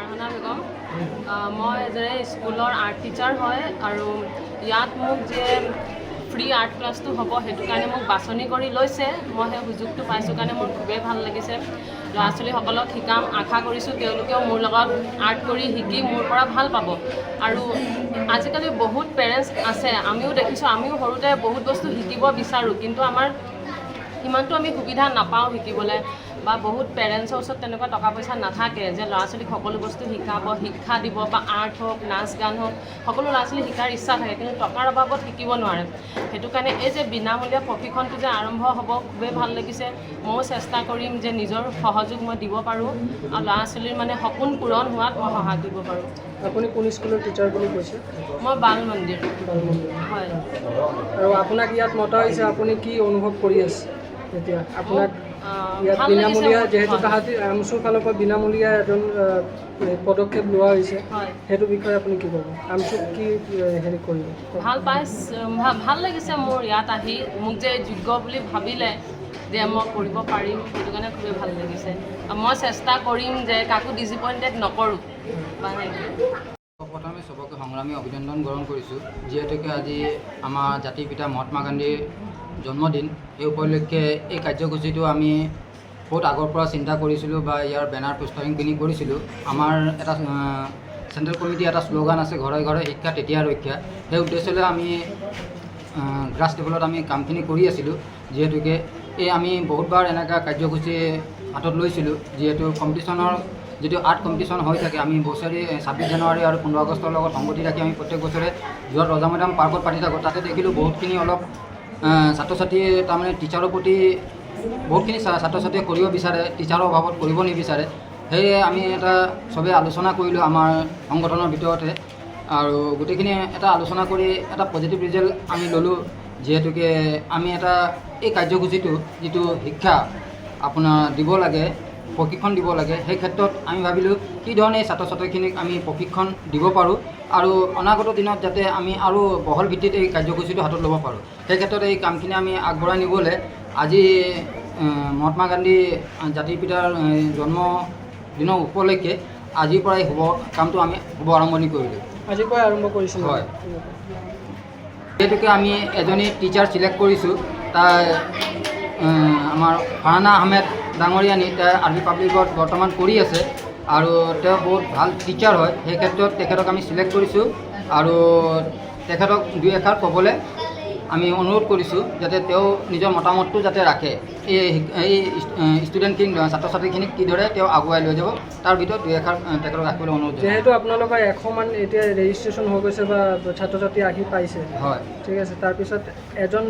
ফাৰহানা বেগম মই এজনে স্কুলৰ আৰ্ট টিচাৰ হয় আৰু ইয়াত মোক যে ফ্ৰী আৰ্ট ক্লাছটো হ'ব সেইটো কাৰণে মোক বাছনি কৰি লৈছে। মই সেই সুযোগটো পাইছোঁ কাৰণে মোৰ খুবেই ভাল লাগিছে। ল'ৰা ছোৱালীসকলক শিকাম, আশা কৰিছোঁ তেওঁলোকেও মোৰ লগত আৰ্ট কৰি শিকি মোৰ পৰা ভাল পাব। আৰু আজিকালি বহুত পেৰেণ্টছ আছে, আমিও দেখিছোঁ, আমিও সৰুতে বহুত বস্তু শিকিব বিচাৰোঁ, কিন্তু আমাৰ ইমানটো আমি সুবিধা নাপাওঁ শিকিবলৈ, বা বহুত পেৰেণ্টছৰ ওচৰত তেনেকুৱা টকা পইচা নাথাকে যে ল'ৰা ছোৱালীক সকলো বস্তু শিকাব, শিক্ষা দিব, বা আৰ্ট হওক, নাচ গান হওক, সকলো ল'ৰা ছোৱালী শিকাৰ ইচ্ছা থাকে, কিন্তু টকাৰ অভাৱত শিকিব নোৱাৰে। সেইটো কাৰণে এই যে বিনামূলীয়া প্ৰশিক্ষণটো যে আৰম্ভ হ'ব, খুবেই ভাল লাগিছে। ময়ো চেষ্টা কৰিম যে নিজৰ সহযোগ মই দিব পাৰোঁ আৰু ল'ৰা ছোৱালীৰ মানে সপোন পূৰণ হোৱাত মই সহায় কৰিব পাৰোঁ। আপুনি কোন স্কুলৰ টিচাৰ বুলি কৈছে? মই বাল মন্দিৰ হয়। আৰু আপোনাক ইয়াত মতা হৈছে, আপুনি কি অনুভৱ কৰি আছে এতিয়া? আপোনাক ইয়াত বিনামূলীয়া, যিহেতু তাহাঁতি আমচুৰ ফালৰ পৰা বিনামূলীয়া এজন পদক্ষেপ লোৱা হৈছে, সেইটো বিষয়ে আপুনি কি ক'ব? আমচুক কি হেৰি কৰিব? ভাল লাগিছে মোৰ ইয়াত আহি, মোক যে যোগ্য বুলি ভাবিলে যে মই কৰিব পাৰিম, সেইটো কাৰণে খুবেই ভাল লাগিছে। মই চেষ্টা কৰিম যে কাকো ডিসএপইণ্টেড নকৰোঁ। প্ৰথমে চবকে সংগ্ৰামী অভিনন্দন গ্ৰহণ কৰিছোঁ, যিহেতুকে আজি আমাৰ জাতিৰ পিতা মহাত্মা গান্ধীৰ জন্মদিন। এই উপলক্ষে এই কাৰ্যসূচীটো আমি বহুত আগৰ পৰা চিন্তা কৰিছিলোঁ বা ইয়াৰ বেনাৰ পোষ্টাৰিংখিনি কৰিছিলোঁ। আমাৰ এটা চেণ্ট্ৰেল কমিটিৰ এটা শ্লোগান আছে, ঘৰে ঘৰে শিক্ষা তেতিয়া ৰক্ষা। সেই উদ্দেশ্যলৈ আমি গ্ৰাছ লেভেলত আমি কামখিনি কৰি আছিলোঁ। যিহেতুকে আমি বহুতবাৰ এনেকুৱা কাৰ্যসূচী হাতত লৈছিলোঁ, যিহেতু কম্পিটিশ্যনৰ যিটো আৰ্ট কম্পিটিশ্যন হৈ থাকে, আমি বছৰি 26 জানুৱাৰী আৰু 15 আগষ্টৰ লগত সংগতি ৰাখি আমি প্ৰত্যেক বছৰে যোৱা ৰজা মৈদাম পাৰ্কত পাতি থাকোঁ। তাতে দেখিলোঁ বহুতখিনি অলপ ছাত্ৰ ছাত্ৰীয়ে তাৰমানে টিচাৰৰ প্ৰতি বহুতখিনি ছাত্ৰ ছাত্ৰীয়ে কৰিব বিচাৰে, টিচাৰৰ অভাৱত কৰিব নিবিচাৰে। সেয়ে আমি এটা চবেই আলোচনা কৰিলোঁ আমাৰ সংগঠনৰ ভিতৰতে, আৰু গোটেইখিনি এটা আলোচনা কৰি এটা পজিটিভ ৰিজাল্ট আমি ল'লোঁ। যিহেতুকে আমি এটা এই কাৰ্যসূচীটো যিটো শিক্ষা আপোনাৰ দিব লাগে, প্ৰশিক্ষণ দিব লাগে, সেই ক্ষেত্ৰত আমি ভাবিলোঁ কি ধৰণে ছাত্ৰ ছাত্ৰীখিনিক আমি প্ৰশিক্ষণ দিব পাৰোঁ আৰু অনাগত দিনত যাতে আমি আৰু বহল ভিত্তিত এই কাৰ্যসূচীটো হাতত ল'ব পাৰোঁ। সেই ক্ষেত্ৰত এই কামখিনি আমি আগবঢ়াই নিবলৈ আজি মহাত্মা গান্ধী জাতিৰ পিতাৰ জন্মদিনৰ উপলক্ষে আজিৰ পৰাই কামটো আমি শুভ আৰম্ভণি কৰিলোঁ। আজিৰ পৰাই আৰম্ভ কৰিছোঁ? হয়। যিহেতুকে আমি এজনী টিচাৰ চিলেক্ট কৰিছোঁ, তাই আমাৰ ফাৰহানা আহমেদ ডাঙৰীয়ানী, তাই আৰ্মি পাব্লিকত বৰ্তমান কৰি আছে আৰু তেওঁ বহুত ভাল টিচাৰ হয়। সেই ক্ষেত্ৰত তেখেতক আমি চিলেক্ট কৰিছোঁ আৰু তেখেতক দুই এষাৰ ক'বলৈ আমি অনুৰোধ কৰিছোঁ যাতে তেওঁ নিজৰ মতামতটো যাতে ৰাখে, এই ষ্টুডেণ্টখিনিক, ছাত্ৰ ছাত্ৰীখিনিক কিদৰে তেওঁ আগুৱাই লৈ যাব, তাৰ ভিতৰত দুই এষাৰ তেখেতক ৰাখিবলৈ অনুৰোধ। যিহেতু আপোনালোকৰ 100 মান এতিয়া ৰেজিষ্ট্ৰেশ্যন হৈ গৈছে বা ছাত্ৰ ছাত্ৰী আহি পাইছে, হয়, ঠিক আছে, তাৰপিছত এজন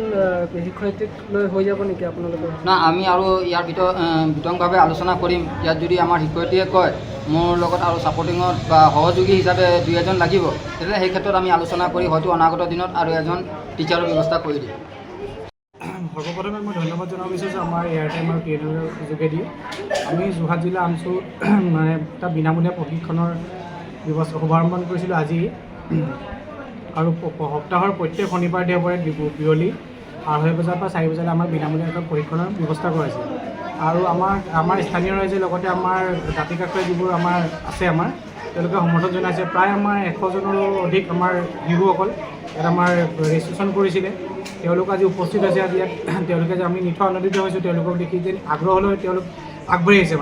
শিক্ষয়িত্ৰীক লৈ হৈ যাব নেকি আপোনালোকৰ? না, আমি আৰু ইয়াৰ ভিতৰত বিতংভাৱে আলোচনা কৰিম। ইয়াত যদি আমাৰ শিক্ষয়িত্ৰীয়ে কয় মোৰ লগত আৰু ছাপৰ্টিঙত বা সহযোগী হিচাপে 2-এজন লাগিব, তেতিয়াহ'লে সেই ক্ষেত্ৰত আমি আলোচনা কৰি হয়তো অনাগত দিনত আৰু এজন টিচাৰৰ ব্যৱস্থা কৰি দিম। সৰ্বপ্ৰথমে মই ধন্যবাদ জনাব বিচাৰিছোঁ যে আমাৰ এয়াৰটাইম আৰু TNৰ যোগেদি আমি যোৰহাট জিলা আমচু মানে এটা বিনামূলীয়া প্ৰশিক্ষণৰ ব্যৱস্থা শুভাৰম্ভ কৰিছিলোঁ আজি, আৰু সপ্তাহৰ প্ৰত্যেক শনিবাৰ দেওবাৰে বিয়লি 2:30 বজাৰ পৰা 4 বজালৈ আমাৰ বিনামূলীয়া এটা প্ৰশিক্ষণৰ ব্যৱস্থা কৰাইছে। আৰু আমাৰ স্থানীয় ৰাইজে লগতে আমাৰ দাঁতি কাষৰে যিবোৰ আমাৰ আছে তেওঁলোকে সমৰ্থন জনাইছে। প্ৰায় আমাৰ 100জনৰো অধিক আমাৰ শিশুসকল ইয়াত আমাৰ ৰেজিষ্ট্ৰেশ্যন কৰিছিলে, তেওঁলোক আজি উপস্থিত আছে। আজি ইয়াত তেওঁলোকে যে আমি নিঠৰ আনন্দিত হৈছোঁ, তেওঁলোকক দেখি যে আগ্ৰহ লৈ তেওঁলোক আগবাঢ়ি আহিছে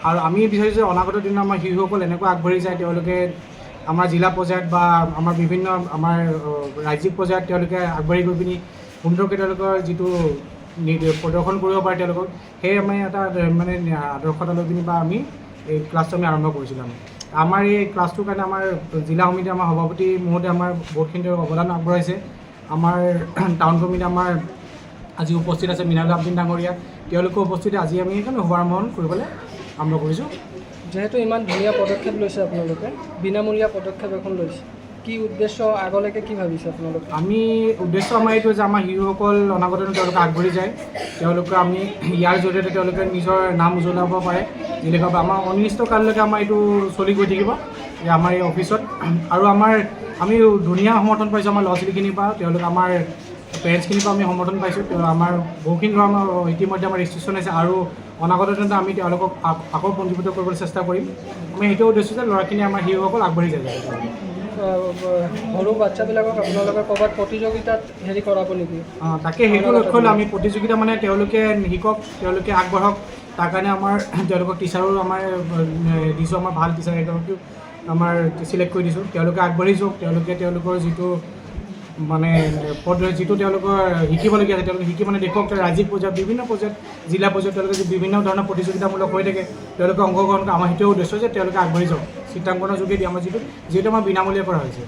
আৰু আমি বিচাৰিছোঁ অনাগত দিনত আমাৰ শিশুসকল এনেকুৱা আগবাঢ়ি যায়, তেওঁলোকে আমাৰ জিলা পৰ্যায়ত বা আমাৰ বিভিন্ন আমাৰ ৰাজ্যিক পৰ্যায়ত তেওঁলোকে আগবাঢ়ি গৈ পিনি সুন্দৰকৈ তেওঁলোকৰ যিটো প্ৰদৰ্শন কৰিব পাৰে তেওঁলোকক, সেয়ে আমি এটা মানে আদৰ্শতা লৈ পিনি বা আমি এই ক্লাছটো আমি আৰম্ভ কৰিছিলোঁ। আমাৰ এই ক্লাছটোৰ কাৰণে আমাৰ জিলা সমিতি, আমাৰ সভাপতি মহোদয় আমাৰ বহুতখিনি অৱদান আগবঢ়াইছে। আমাৰ টাউন কমিটি আমাৰ আজি উপস্থিত আছে, মিনাল আব্দিন ডাঙৰীয়া, তেওঁলোকৰ উপস্থিতি আজি আমি সেইকাৰণে শুভাৰম্ভ কৰিবলৈ আৰম্ভ কৰিছোঁ। যিহেতু ইমান ধুনীয়া পদক্ষেপ লৈছে আপোনালোকে, বিনামূলীয়া পদক্ষেপ এখন লৈছে, কি উদ্দেশ্য, আগলৈকে কি ভাবিছে আপোনালোকে? আমি উদ্দেশ্য আমাৰ এইটো যে আমাৰ শিশুসকল অনাগত দিনত তেওঁলোকে আগবাঢ়ি যায়, তেওঁলোকে আমি ইয়াৰ জৰিয়তে তেওঁলোকে নিজৰ নাম উজ্বলাব পাৰে, যেনেকুৱা আমাৰ অনিৰ্দিষ্টকাললৈকে আমাৰ এইটো চলি গৈ থাকিব যে আমাৰ এই অফিচত। আৰু আমি ধুনীয়া সমৰ্থন পাইছোঁ আমাৰ ল'ৰা ছোৱালীখিনিৰ পৰা, তেওঁলোকে আমাৰ পেৰেণ্টছখিনিৰ পৰা আমি সমৰ্থন পাইছোঁ। আমাৰ বহুখিনি ল'ৰা ইতিমধ্যে আমাৰ ৰেজিষ্ট্ৰেশ্যন আছে আৰু অনাগত দিনত আমি তেওঁলোকক আকৌ পঞ্জীভূত কৰিবলৈ চেষ্টা কৰিম। আমি সেইটো উদ্দেশ্য যে ল'ৰাখিনি আমাৰ শিশুসকল আগবাঢ়ি যায়। সৰু বাচ্ছাবিলাকক আপোনালোকে ক'ৰবাত প্ৰতিযোগিতাত হেৰি কৰাব নেকি? তাকে সেইটো লক্ষ্য লৈ আমি প্ৰতিযোগিতা মানে তেওঁলোকে শিকক, তেওঁলোকে আগবাঢ়ক, তাৰ কাৰণে আমাৰ তেওঁলোকক টিচাৰো আমাৰ দিছোঁ, আমাৰ ভাল টিচাৰ এগৰাকীও আমাৰ চিলেক্ট কৰি দিছোঁ। তেওঁলোকে আগবাঢ়ি যাওক, তেওঁলোকে তেওঁলোকৰ যিটো মানে যিটো তেওঁলোকৰ শিকিবলগীয়া আছে তেওঁলোকে শিকি মানে দেখুৱাওক। ৰাজ্যিক পৰ্যায়ত, বিভিন্ন পৰ্যায়ত, জিলা পৰ্যায়ত তেওঁলোকে বিভিন্ন ধৰণৰ প্ৰতিযোগিতামূলক হৈ থাকে, তেওঁলোকে অংশগ্ৰহণ কৰে। আমাৰ সেইটোৱে উদ্দেশ্য যে তেওঁলোকে আগবাঢ়ি যাওক চিত্ৰাংকনৰ যোগেদি, যিহেতু আমাৰ বিনামূলীয়া কৰা হৈছে।